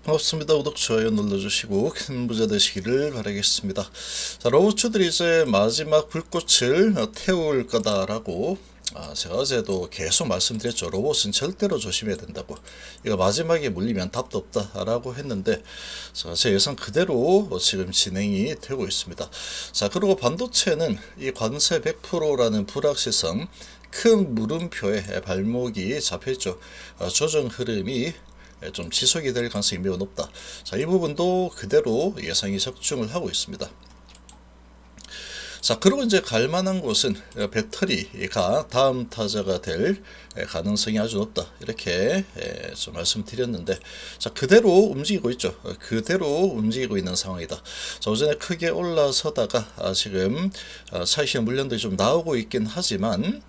반갑습니다. 구독, 좋아요 눌러주시고 큰 부자 되시기를 바라겠습니다. 자, 로봇들이 이제 마지막 불꽃을 태울 거다라고 제가 어제도 계속 말씀드렸죠. 로봇은 절대로 조심해야 된다고. 이거 마지막에 물리면 답도 없다라고 했는데, 자, 제 예상 그대로 지금 진행이 되고 있습니다. 자, 그리고 반도체는 이 관세 100%라는 불확실성, 큰 물음표에 발목이 잡혀있죠. 조정 흐름이 좀 지속이 될 가능성이 매우 높다. 자, 이 부분도 그대로 예상이 적중을 하고 있습니다. 자, 그리고 이제 갈 만한 곳은 배터리가 다음 타자가 될 가능성이 아주 높다. 이렇게 좀 말씀드렸는데, 자, 그대로 움직이고 있죠. 그대로 움직이고 있는 상황이다. 자, 오전에 크게 올라서다가 지금 차익실현 물량들이 좀 나오고 있긴 하지만,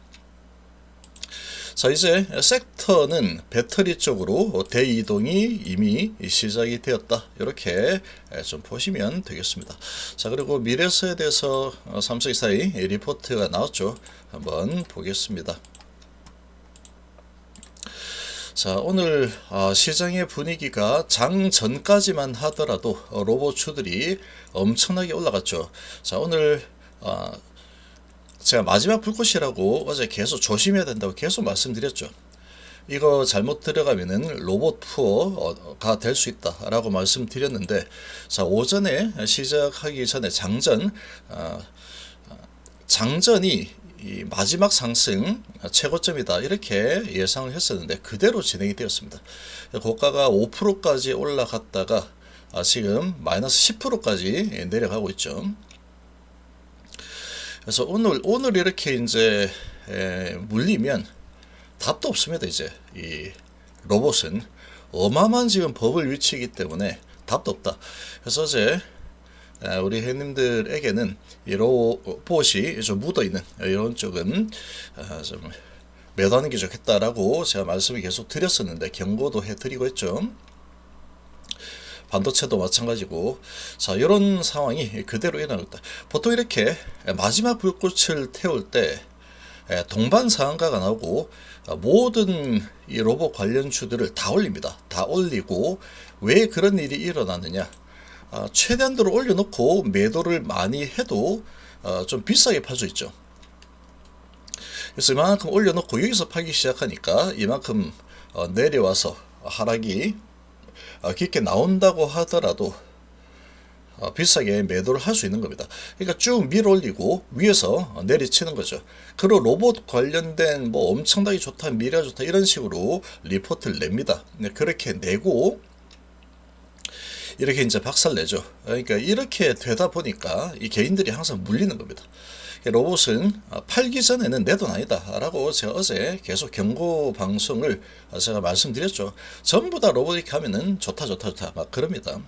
자, 이제 섹터는 배터리 쪽으로 대이동이 이미 시작이 되었다. 이렇게 좀 보시면 되겠습니다. 자, 그리고 미래서에 대해서 삼성이사의 리포트가 나왔죠. 한번 보겠습니다. 자, 오늘 시장의 분위기가 장 전까지만 하더라도 로봇주들이 엄청나게 올라갔죠. 자, 오늘 제가 마지막 불꽃이라고 어제 계속 조심해야 된다고 계속 말씀드렸죠. 이거 잘못 들어가면은 로봇 푸어가 될 수 있다라고 말씀드렸는데, 자, 오전에 시작하기 전에 장전이 이 마지막 상승 최고점이다 이렇게 예상을 했었는데 그대로 진행이 되었습니다. 고가가 5%까지 올라갔다가 지금 마이너스 10%까지 내려가고 있죠. 그래서 오늘 이렇게 이제 물리면 답도 없습니다. 이제 이 로봇은 어마어마한 지금 버블 위치이기 때문에 답도 없다. 그래서 어제 우리 회원님들에게는 이 로봇이 좀 묻어 있는 이런 쪽은 좀 매도하는 게 좋겠다라고 제가 말씀을 계속 드렸었는데 경고도 해드리고 했죠. 반도체도 마찬가지고, 자, 이런 상황이 그대로 일어나고 있다. 보통 이렇게 마지막 불꽃을 태울 때 동반상가가 나오고 모든 이 로봇 관련주들을 다 올립니다. 다 올리고, 왜 그런 일이 일어나느냐? 최대한도로 올려놓고 매도를 많이 해도 좀 비싸게 팔 수 있죠. 그래서 이만큼 올려놓고 여기서 팔기 시작하니까 이만큼 내려와서 하락이 깊게 나온다고 하더라도 비싸게 매도를 할 수 있는 겁니다. 그러니까 쭉 밀어 올리고 위에서 내리치는 거죠. 그리고 로봇 관련된 뭐 엄청나게 좋다, 미래가 좋다 이런 식으로 리포트를 냅니다. 그렇게 내고 이렇게 이제 박살 내죠. 그러니까 이렇게 되다 보니까 이 개인들이 항상 물리는 겁니다. 로봇은 팔기 전에는 내 돈 아니다 라고 제가 어제 계속 경고 방송을 제가 말씀드렸죠. 전부 다 로봇이 하면은 좋다 막 그럽니다.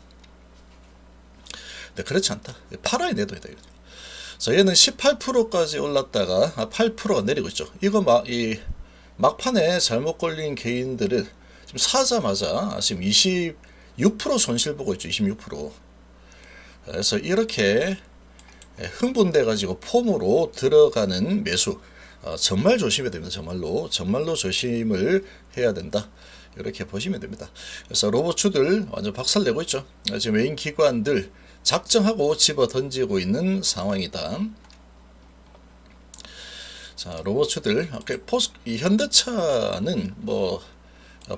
근데 그렇지 않다. 팔아야 내 돈이다. 자, 얘는 18%까지 올랐다가 8%가 내리고 있죠. 이거 막판에 잘못 걸린 개인들은 지금 사자마자 지금 26% 손실 보고 있죠. 26%. 그래서 이렇게 흥분돼 가지고 폼으로 들어가는 매수 정말 조심해야 됩니다. 정말로 조심을 해야 된다. 이렇게 보시면 됩니다. 그래서 로봇주들 완전 박살내고 있죠. 지금 메인 기관들 작정하고 집어 던지고 있는 상황이다. 자, 로봇주들 이 현대차는 뭐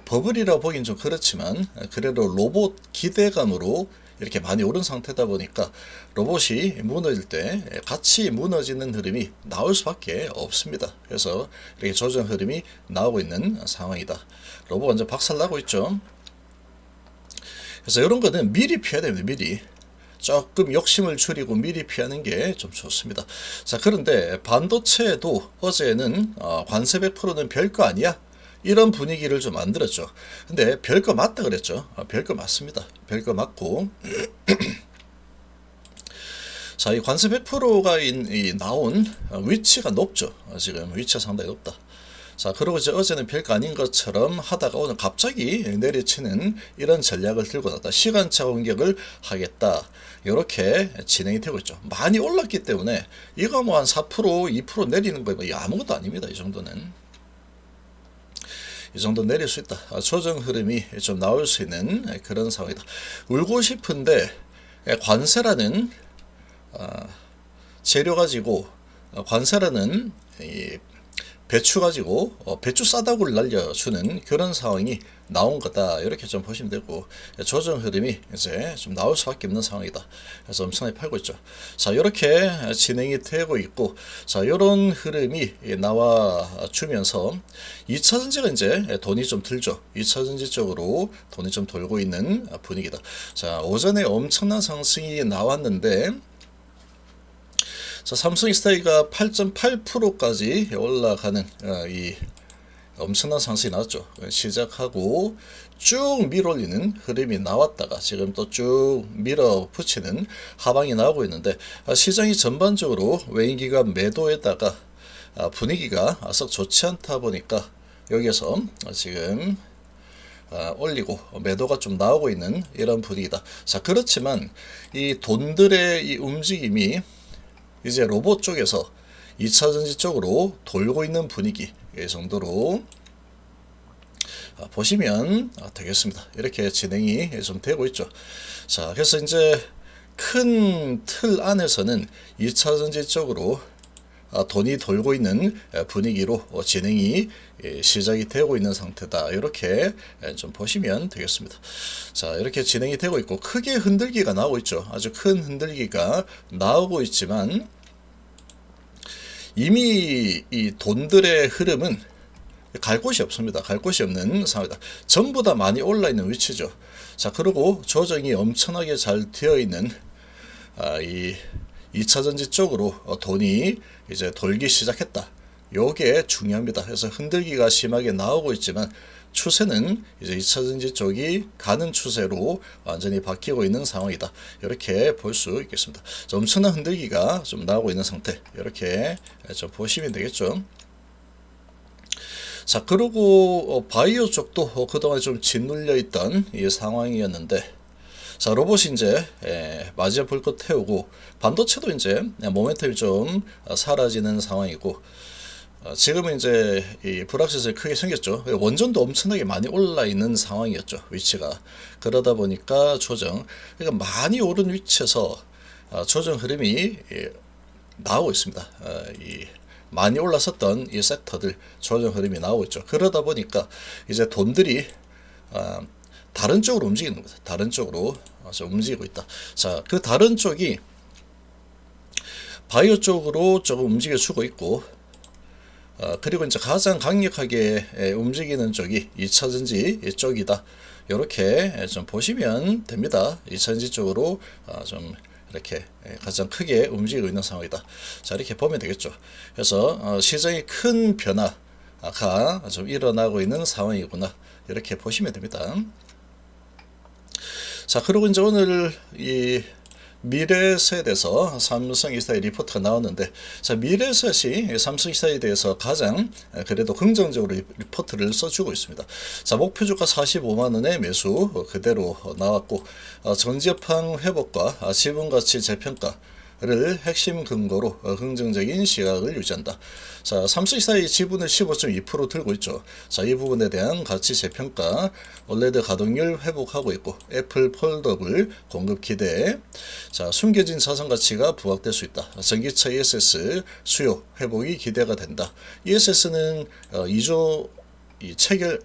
버블이라 보긴 좀 그렇지만 그래도 로봇 기대감으로 이렇게 많이 오른 상태다 보니까 로봇이 무너질 때 같이 무너지는 흐름이 나올 수밖에 없습니다. 그래서 이렇게 조정 흐름이 나오고 있는 상황이다. 로봇 완전 박살나고 있죠. 그래서 이런 거는 미리 피해야 됩니다. 미리 조금 욕심을 줄이고 미리 피하는 게 좀 좋습니다. 자, 그런데 반도체도 어제는 관세 100%는 별거 아니야 이런 분위기를 좀 만들었죠. 근데 별거 맞다 그랬죠. 별거 맞습니다. 별거 맞고 자, 이 관세 100%가 나온 위치가 높죠. 지금 위치가 상당히 높다. 자, 그리고 이제 어제는 별거 아닌 것처럼 하다가 오늘 갑자기 내리치는 이런 전략을 들고 나왔다. 시간차 공격을 하겠다. 이렇게 진행이 되고 있죠. 많이 올랐기 때문에 이거 뭐 한 4%, 2% 내리는 거 아무것도 아닙니다. 이 정도는. 이 정도 내릴 수 있다. 조정 흐름이 좀 나올 수 있는 그런 상황이다. 울고 싶은데 관세라는 재료 가지고 관세라는 이 배추 가지고 배추 싸다구를 날려주는 그런 상황이 나온 거다. 이렇게 좀 보시면 되고, 조정 흐름이 이제 좀 나올 수밖에 없는 상황이다. 그래서 엄청나게 팔고 있죠. 자, 이렇게 진행이 되고 있고, 자, 이런 흐름이 나와 주면서 2차전지가 이제 돈이 좀 들죠. 2차전지 쪽으로 돈이 좀 돌고 있는 분위기다. 자, 오전에 엄청난 상승이 나왔는데, 자, 삼성스타일가 8.8%까지 올라가는 이 엄청난 상승이 나왔죠. 시작하고 쭉 밀어올리는 흐름이 나왔다가 지금 또 쭉 밀어붙이는 하방이 나오고 있는데, 시장이 전반적으로 외인기관 매도에다가 분위기가 썩 좋지 않다 보니까 여기에서 지금 올리고 매도가 좀 나오고 있는 이런 분위기다. 자, 그렇지만 이 돈들의 이 움직임이 이제 로봇 쪽에서 2차전지 쪽으로 돌고 있는 분위기 정도로 보시면 되겠습니다. 이렇게 진행이 좀 되고 있죠. 자, 그래서 이제 큰 틀 안에서는 2차전지 쪽으로 돈이 돌고 있는 분위기로 진행이 시작이 되고 있는 상태다. 이렇게 좀 보시면 되겠습니다. 자, 이렇게 진행이 되고 있고 크게 흔들기가 나오고 있죠. 아주 큰 흔들기가 나오고 있지만 이미 이 돈들의 흐름은 갈 곳이 없습니다. 갈 곳이 없는 상황이다. 전부 다 많이 올라 있는 위치죠. 자, 그리고 조정이 엄청나게 잘 되어 있는 이 2차전지 쪽으로 돈이 이제 돌기 시작했다. 요게 중요합니다. 그래서 흔들기가 심하게 나오고 있지만 추세는 이제 2차전지 쪽이 가는 추세로 완전히 바뀌고 있는 상황이다. 이렇게 볼 수 있겠습니다. 엄청난 흔들기가 좀 나오고 있는 상태. 이렇게 좀 보시면 되겠죠. 자, 그리고 바이오 쪽도 그동안 좀 짓눌려 있던 이 상황이었는데, 자, 로봇이 이제 마지막 불꽃 태우고 반도체도 이제 모멘텀이 좀 사라지는 상황이고, 지금은 이제 이 불확실성이 크게 생겼죠. 원전도 엄청나게 많이 올라 있는 상황이었죠. 위치가. 그러다 보니까 조정, 그러니까 많이 오른 위치에서 조정 흐름이 나오고 있습니다. 이 많이 올랐었던 이 섹터들 조정 흐름이 나오고 있죠. 그러다 보니까 이제 돈들이 다른 쪽으로 움직이는 겁니다. 다른 쪽으로 좀 움직이고 있다. 자, 그 다른 쪽이 바이오 쪽으로 조금 움직여주고 있고, 그리고 이제 가장 강력하게 움직이는 쪽이 2차전지 쪽이다. 이렇게 좀 보시면 됩니다. 2차전지 쪽으로 좀 이렇게 가장 크게 움직이고 있는 상황이다. 자, 이렇게 보면 되겠죠. 그래서 시장의 큰 변화가 좀 일어나고 있는 상황이구나. 이렇게 보시면 됩니다. 자, 그리고 이제 오늘 이 미래셋에 대해서 삼성이사의 리포트가 나왔는데, 자, 미래셋이 삼성이사에 대해서 가장 그래도 긍정적으로 리포트를 써주고 있습니다. 자, 목표주가 45만원의 매수 그대로 나왔고, 전지여팡 회복과 지분가치 재평가를 핵심 근거로 긍정적인 시각을 유지한다. 자, 삼성이사의 지분을 15.2% 들고 있죠. 자, 이 부분에 대한 가치 재평가, 올레드 가동률 회복하고 있고, 애플 폴더블 공급 기대, 자, 숨겨진 자산 가치가 부각될 수 있다. 전기차 ESS 수요 회복이 기대가 된다. ESS는 2조 체결,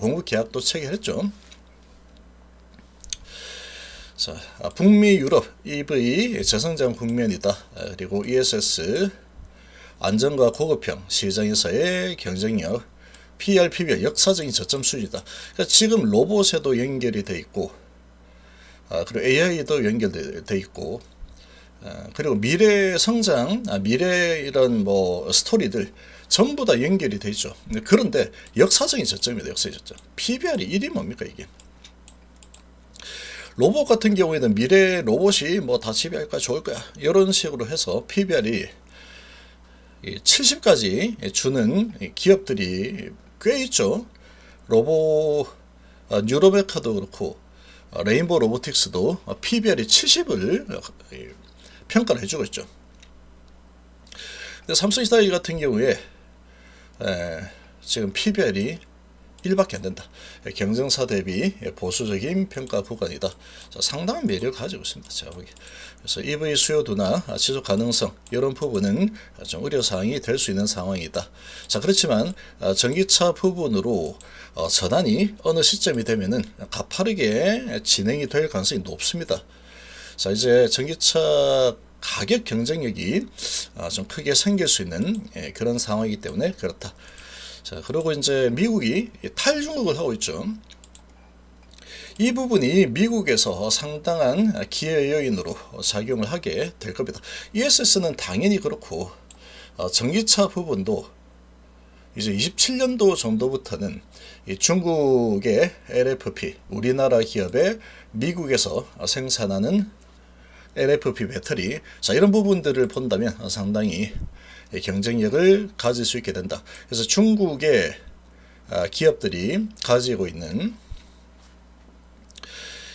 공급 계약도 체결했죠. 자, 북미 유럽 EV 재성장 국면이다. 그리고 ESS 안정과 고급형 시장에서의 경쟁력, PR, PBR 역사적인 저점 수준이다. 그러니까 지금 로봇에도 연결이 돼 있고, 그리고 AI도 연결돼 있고, 그리고 미래 성장, 미래 이런 뭐 스토리들 전부 다 연결이 돼 있죠. 그런데 역사적인 저점입니다. 역사적 저점. PBR이 1이 뭡니까 이게? 로봇 같은 경우에는 미래 로봇이 뭐 다 지배할 거야, 좋을 거야, 이런 식으로 해서 PBR이 70까지 주는 기업들이 꽤 있죠. 로봇, 뉴로메카도 그렇고, 레인보우 로보틱스도 PBR이 70을 평가를 해주고 있죠. 근데 삼성이사이 같은 경우에 지금 PBR이 1밖에 안 된다. 경쟁사 대비 보수적인 평가 구간이다. 자, 상당한 매력을 가지고 있습니다. 제가 보기. 그래서 EV 수요도나 지속 가능성 이런 부분은 좀 우려사항이 될 수 있는 상황이다. 자, 그렇지만 전기차 부분으로 전환이 어느 시점이 되면은 가파르게 진행이 될 가능성이 높습니다. 자, 이제 전기차 가격 경쟁력이 좀 크게 생길 수 있는 그런 상황이기 때문에 그렇다. 자, 그리고 이제 미국이 탈중국을 하고 있죠. 이 부분이 미국에서 상당한 기회 요인으로 작용을 하게 될 겁니다. ESS는 당연히 그렇고 전기차 부분도 이제 27년도 정도부터는 이 중국의 LFP, 우리나라 기업의 미국에서 생산하는 LFP 배터리, 자, 이런 부분들을 본다면 상당히 경쟁력을 가질 수 있게 된다. 그래서 중국의 기업들이 가지고 있는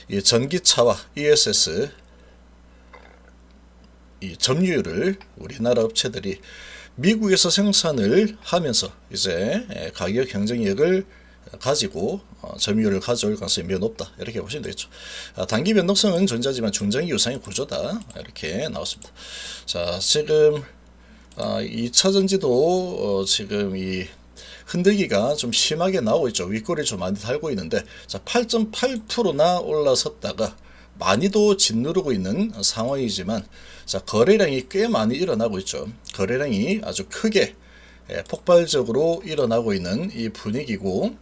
이 전기차와 ESS 이 점유율을 우리나라 업체들이 미국에서 생산을 하면서 이제 가격 경쟁력을 가지고 점유율을 가져올 가능성이 매우 높다. 이렇게 보시면 되겠죠. 단기 변동성은 존재하지만 중장기 유상의 구조다. 이렇게 나왔습니다. 자, 지금 2차전지도 지금 이 흔들기가 좀 심하게 나오고 있죠. 윗꼬리를 좀 많이 달고 있는데, 자, 8.8%나 올라섰다가 많이도 짓누르고 있는 상황이지만, 자, 거래량이 꽤 많이 일어나고 있죠. 거래량이 아주 크게 폭발적으로 일어나고 있는 이 분위기고,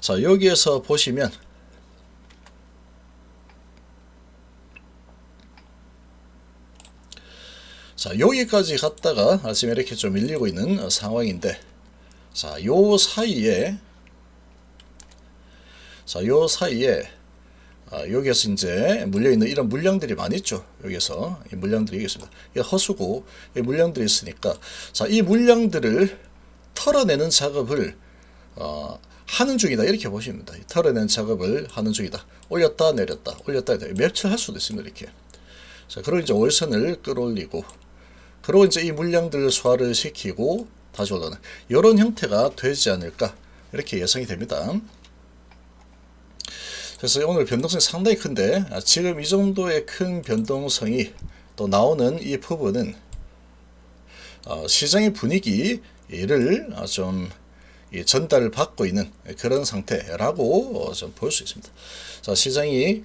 자, 여기에서 보시면 자, 여기까지 갔다가 지금 이렇게 좀 밀리고 있는 상황인데, 자, 요 사이에 여기에서 이제 물려있는 이런 물량들이 많이 있죠. 여기서 이 물량들이 있습니다. 이게 허수고 이 물량들이 있으니까, 자, 이 물량들을 털어내는 작업을 하는 중이다. 이렇게 보시면 됩니다. 털어내는 작업을 하는 중이다. 올렸다 내렸다 올렸다 내렸다 며칠 할 수도 있습니다. 이렇게. 자, 그리고 이제 월선을 끌어올리고, 그리고 이제 이 물량들을 소화를 시키고 다시 올라오는 이런 형태가 되지 않을까, 이렇게 예상이 됩니다. 그래서 오늘 변동성이 상당히 큰데, 지금 이 정도의 큰 변동성이 또 나오는 이 부분은 시장의 분위기를 좀 전달을 받고 있는 그런 상태라고 좀 볼 수 있습니다. 자, 시장이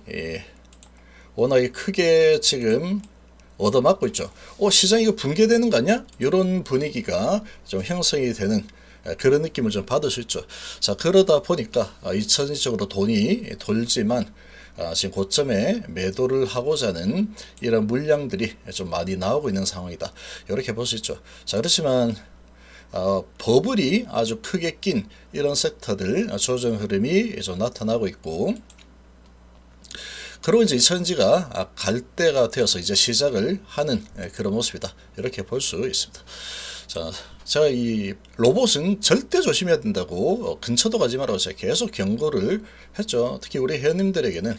워낙에 크게 지금 얻어맞고 있죠. 시장이 이거 붕괴되는 거 아니야? 이런 분위기가 좀 형성이 되는 그런 느낌을 좀 받을 수 있죠. 자, 그러다 보니까 2차전지적으로 돈이 돌지만 지금 고점에 매도를 하고자 하는 이런 물량들이 좀 많이 나오고 있는 상황이다. 이렇게 볼 수 있죠. 자, 그렇지만 버블이 아주 크게 낀 이런 섹터들 조정 흐름이 좀 나타나고 있고, 그리고 이제 2차전지가 갈 때가 되어서 이제 시작을 하는 그런 모습이다. 이렇게 볼 수 있습니다. 자, 제가 이 로봇은 절대 조심해야 된다고, 근처도 가지 말라고 제가 계속 경고를 했죠. 특히 우리 회원님들에게는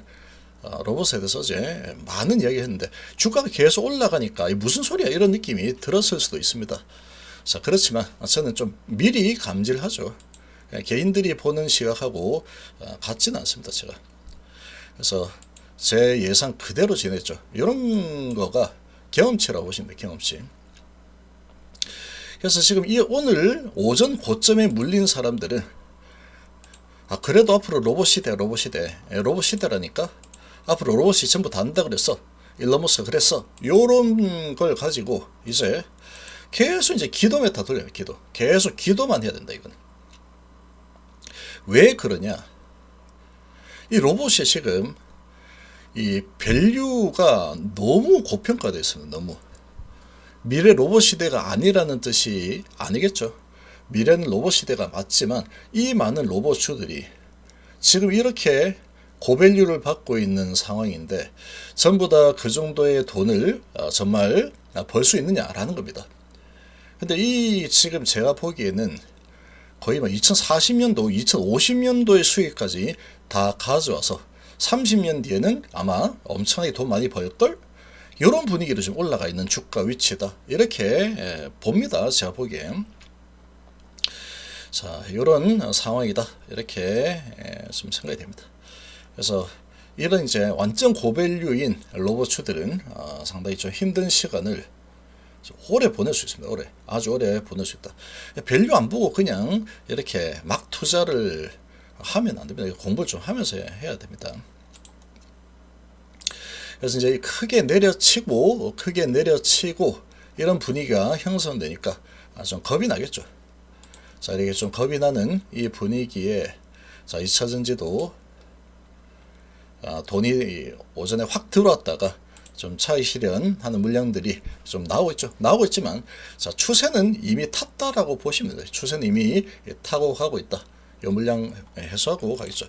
로봇에 대해서 이제 많은 이야기 했는데, 주가가 계속 올라가니까 무슨 소리야 이런 느낌이 들었을 수도 있습니다. 자, 그렇지만 저는 좀 미리 감지를 하죠. 개인들이 보는 시각하고 같지는 않습니다. 제가. 그래서 제 예상 그대로 지냈죠. 이런 거가 경험치라고 보시면 돼요. 경험치. 그래서 지금 이 오늘 오전 고점에 물린 사람들은 그래도 앞으로 로봇 시대라니까 앞으로 로봇이 전부 다 한다 그랬어. 일론 머스크가 그랬어. 요런 걸 가지고 이제 계속 이제 기도 메타 돌려요. 기도. 계속 기도만 해야 된다. 이건. 왜 그러냐? 이 로봇이 지금 이 밸류가 너무 고평가되어 있습니다. 너무. 미래 로봇 시대가 아니라는 뜻이 아니겠죠. 미래는 로봇 시대가 맞지만 이 많은 로봇주들이 지금 이렇게 고밸류를 받고 있는 상황인데 전부 다 그 정도의 돈을 정말 벌 수 있느냐라는 겁니다. 근데 이 지금 제가 보기에는 거의 2040년도, 2050년도의 수익까지 다 가져와서 30년 뒤에는 아마 엄청나게 돈 많이 벌걸? 이런 분위기로 좀 올라가 있는 주가 위치다. 이렇게 봅니다. 제가 보기엔. 자, 이런 상황이다. 이렇게 좀 생각이 됩니다. 그래서 이런 이제 완전 고밸류인 로봇추들은 상당히 좀 힘든 시간을 오래 보낼 수 있습니다. 오래, 아주 오래 보낼 수 있다. 밸류 안 보고 그냥 이렇게 막 투자를 하면 안 됩니다. 공부를 좀 하면서 해야 됩니다. 그래서 이제 크게 내려치고 이런 분위기가 형성되니까 좀 겁이 나겠죠. 자, 이렇게 좀 겁이 나는 이 분위기에 자, 2차전지도 돈이 오전에 확 들어왔다가 좀 차익 실현하는 물량들이 좀 나오고 있죠. 나오고 있지만 자, 추세는 이미 탔다라고 보시면 돼요. 추세는 이미 타고 가고 있다. 이 물량 해소하고 가겠죠.